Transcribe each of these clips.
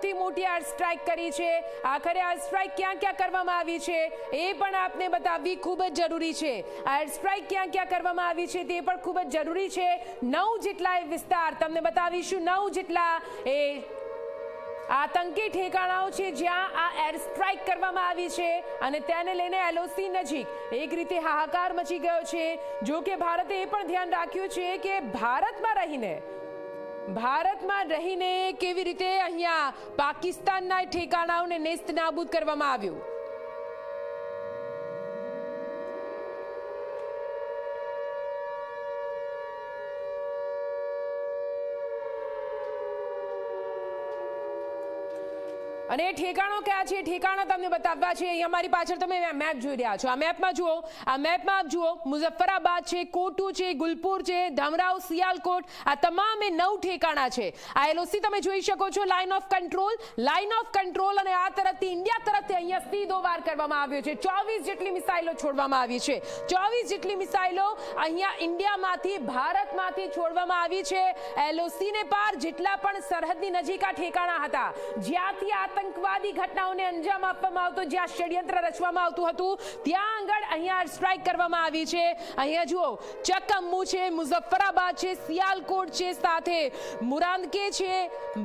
સૌથી મોટી air strike કરી છે। આખરે એર સ્ટ્રાઇક ક્યાં ક્યાં કરવામાં આવી છે એ પણ આપને બતાવવી ખૂબ જ જરૂરી છે। એર સ્ટ્રાઇક ક્યાં ક્યાં કરવામાં આવી છે તે પણ ખૂબ જ જરૂરી છે। 9 જેટલા વિસ્તાર તમને બતાવીશું, 9 જેટલા એ આતંકી ઠેકાણાઓ છે જ્યાં આ એર સ્ટ્રાઇક કરવામાં આવી છે અને તેને લઈને એલઓસી નજીક એક રીતે હાહાકાર મચી ગયો છે। જો કે ભારતે એ પણ ધ્યાન રાખ્યું છે કે ભારતમાં રહીને કેવી રીતે અહીંયા પાકિસ્તાનના ઠેકાણાઓને નેસ્ત નાબૂદ કરવામાં આવ્યું। અને ઠેકાણો કયા છે, ઠેકાણા તમને બતાવવા છે। અહીં અમારી પાછળ તમે મેપ જોઈ રહ્યા છો। આ મેપમાં જુઓ, આ મેપમાં આપ જુઓ, મુઝફ્ફરાબાદ છે, કોટુ છે, ગુલપુર છે, ધમરાવ, સિયાલકોટ, આ તમામે 9 ઠેકાણા છે। આ એલઓસી તમે જોઈ શકો છો, લાઇન ઓફ કંટ્રોલ અને આ તરફથી ઇન્ડિયા તરફથી અહીંયા સીધો વાર કરવામાં આવ્યો છે। 24 જેટલી મિસાઇલો છોડવામાં આવી છે। 24 જેટલી મિસાઇલો અહીંયા ઇન્ડિયામાંથી, ભારતમાંથી છોડવામાં આવી છે। એલઓસીને પાર જેટલા પણ સરહદની નજીક આ ઠેકાણા હતા જ્યાંથી આતંકવાદી ઘટનાઓને અંજામ આપવામાં આવતો, જ્યાં ષડયંત્ર રચવામાં આવતું હતું, ત્યાં આગળ અહીંયા સ્ટ્રાઇક કરવામાં આવી છે। અહીંયા જુઓ, ચકમુ છે, મુઝફ્ફરાબાદ છે, સિયાલકોટ છે, સાથે મુરાંદકે છે,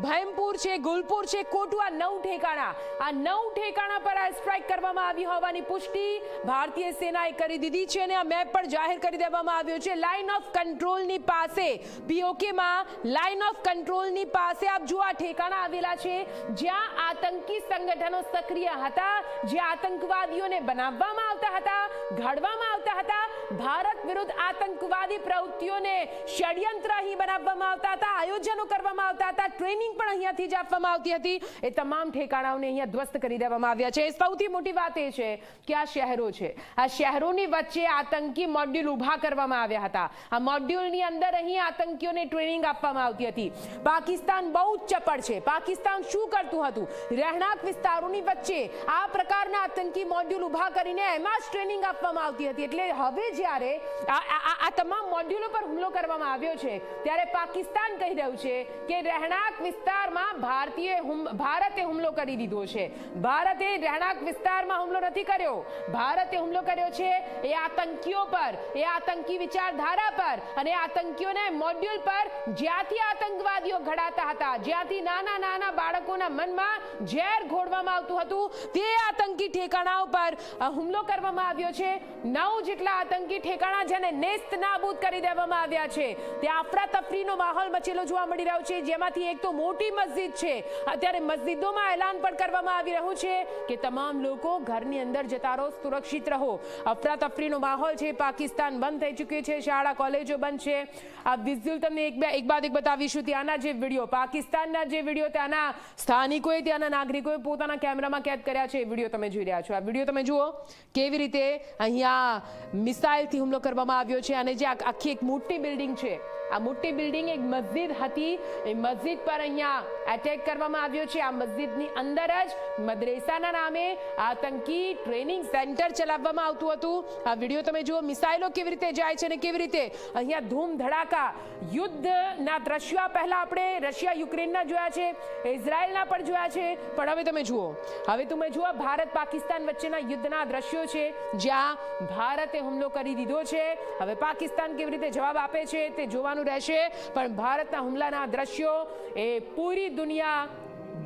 ભૈમપુર છે, ગુલપુર છે, કોટુ, આ 9 ઠેકાણા, આ 9 ઠેકાણા પર આ સ્ટ્રાઇક કરવામાં આવી હોવાની પુષ્ટિ ભારતીય સેનાએ કરી દીધી છે અને આ મેપ પર જાહેર કરી દેવામાં આવ્યો છે। લાઇન ઓફ કંટ્રોલની પાસે, પીઓકેમાં લાઇન ઓફ કંટ્રોલની પાસે આપ જુઓ, આ ઠેકાણા આવેલા છે જ્યાં આતંકી સંગઠનો સક્રિય હતા, જે આતંકવાદીઓને બનાવવામાં આવતા હતા, ઘડવામાં આવતા હતા, ભારત વિરુદ્ધ આતંકવાદી પ્રવૃત્તિઓને ષડયંત્ર અહીં બનાવવામાં આવતા હતા, આયોજનો કરવામાં આવતા હતા, ટ્રેનિંગ પણ અહીંયાથી જ આપવામાં આવતી હતી। એ તમામ ઠેકાણાઓને અહીંયા ધ્વસ્ત કરી દેવામાં આવ્યા છે। સૌથી મોટી વાત એ છે કે આ શહેરો છે, આ શહેરોની વચ્ચે આતંકી મોડ્યુલ ઊભા કરવામાં આવ્યા હતા। આ મોડ્યુલની અંદર અહીં આતંકીઓને ટ્રેનિંગ આપવામાં આવતી હતી। પાકિસ્તાન બહુ જ ચપળ છે। પાકિસ્તાન શું કરતું હતું, રહેણાંક વિસ્તારોની વચ્ચે આ પ્રકારના આતંકી મોડ્યુલ ઊભા કરીને એમાં જ ટ્રેનિંગ આપવામાં આવતી હતી। એટલે હવે જ્યારે આ તમામ મોડ્યુલો પર હુમલો કરવામાં આવ્યો છે ત્યારે પાકિસ્તાન કહી રહ્યું છે કે રહેણાંક વિસ્તારમાં ભારતે હુમલો કરી દીધો છે। ભારતે રહેણાંક વિસ્તારમાં હુમલો નથી કર્યો, ભારતે હુમલો કર્યો છે એ આતંકીઓ પર, એ આતંકી વિચારધારા પર અને આતંકીઓને મોડ્યુલ પર જ્યાંથી આતંકવાદીઓ ઘડાતા હતા, જ્યાંથી નાના નાના બાળકોના મનમાં ઝેર ઘોળવામાં આવતું હતું, તે આતંકી ઠેકાણાઓ પર હુમલો કરવામાં આવ્યો છે। 9 જેટલા આતંકી ઠેકાણા જેને નેસ્ત નાબૂદ કરી દેવામાં આવ્યા છે। ત્યાં અફરાતફરીનો માહોલ મચેલો જોવા મળી રહ્યો છે, જેમાંથી એક તો મોટી મસ્જિદ છે। અત્યારે મસ્જિદોમાં એલાન પણ કરવામાં આવી રહ્યું છે કે તમામ લોકો ઘરની અંદર જતા રહો, સુરક્ષિત રહો। અફરાતફરીનો માહોલ છે। પાકિસ્તાન બંધ થઈ ચૂક્યું છે, શાળા કોલેજો બંધ છે। આ વિઝ્યુઅલ તમને એક બાદ એક બતાવીશું। ત્યાંના જે વિડીયો, પાકિસ્તાનના જે વિડીયો ત્યાંના સ્થાનિકોએ, ત્યાંના નાગરિકોએ પોતાના કેમેરામાં કેદ કર્યા છે, એ વિડીયો તમે જોઈ રહ્યા છો। આ વિડીયો તમે જુઓ કેવી રીતે અહીંયા મિસાઇલથી હુમલો કરવામાં આવ્યો છે અને જે આખી એક મોટી બિલ્ડિંગ છે, આ મોટી બિલ્ડિંગ એક મસ્જિદ હતી, એ મસ્જિદ પર અહીંયા એટેક કરવામાં આવ્યો છે। આ મસ્જિદની અંદર જ મદ્રેસાના નામે આતંકી ટ્રેનિંગ સેન્ટર ચલાવવામાં આવતું હતું। આ વિડીયો તમે જુઓ, મિસાઇલો કેવી રીતે જાય છે અને કેવી રીતે અહીંયા ધૂમ ધડાકા યુદ્ધના દ્રશ્યો પહેલા આપણે રશિયા યુક્રેનના જોયા છે, ઇઝરાયલના પણ જોયા છે, પણ હવે તમે જુઓ ભારત પાકિસ્તાન વચ્ચેના યુદ્ધના દ્રશ્યો છે જ્યાં ભારતે હુમલો કરી દીધો છે। હવે પાકિસ્તાન કેવી રીતે જવાબ આપે છે તે જોવાનું રહેશે, પણ ભારતના હુમલાના દ્રશ્યો એ પૂરી દુનિયા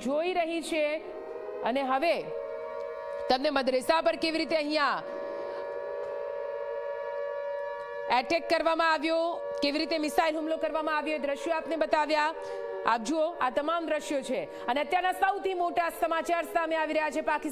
જોઈ રહી છે અને હવે તમને મદ્રેસા પર કેવી રીતે અહીંયા એટેક કરવામાં આવ્યો, કેવી રીતે મિસાઇલ હુમલો કરવામાં આવ્યો, દ્રશ્યો આપને બતાવ્યા। આપ જુઓ, આ તમામ દ્રશ્યો છે અને અત્યારના સૌથી મોટા સમાચાર સામે આવી રહ્યા છે। પાકિસ્તાન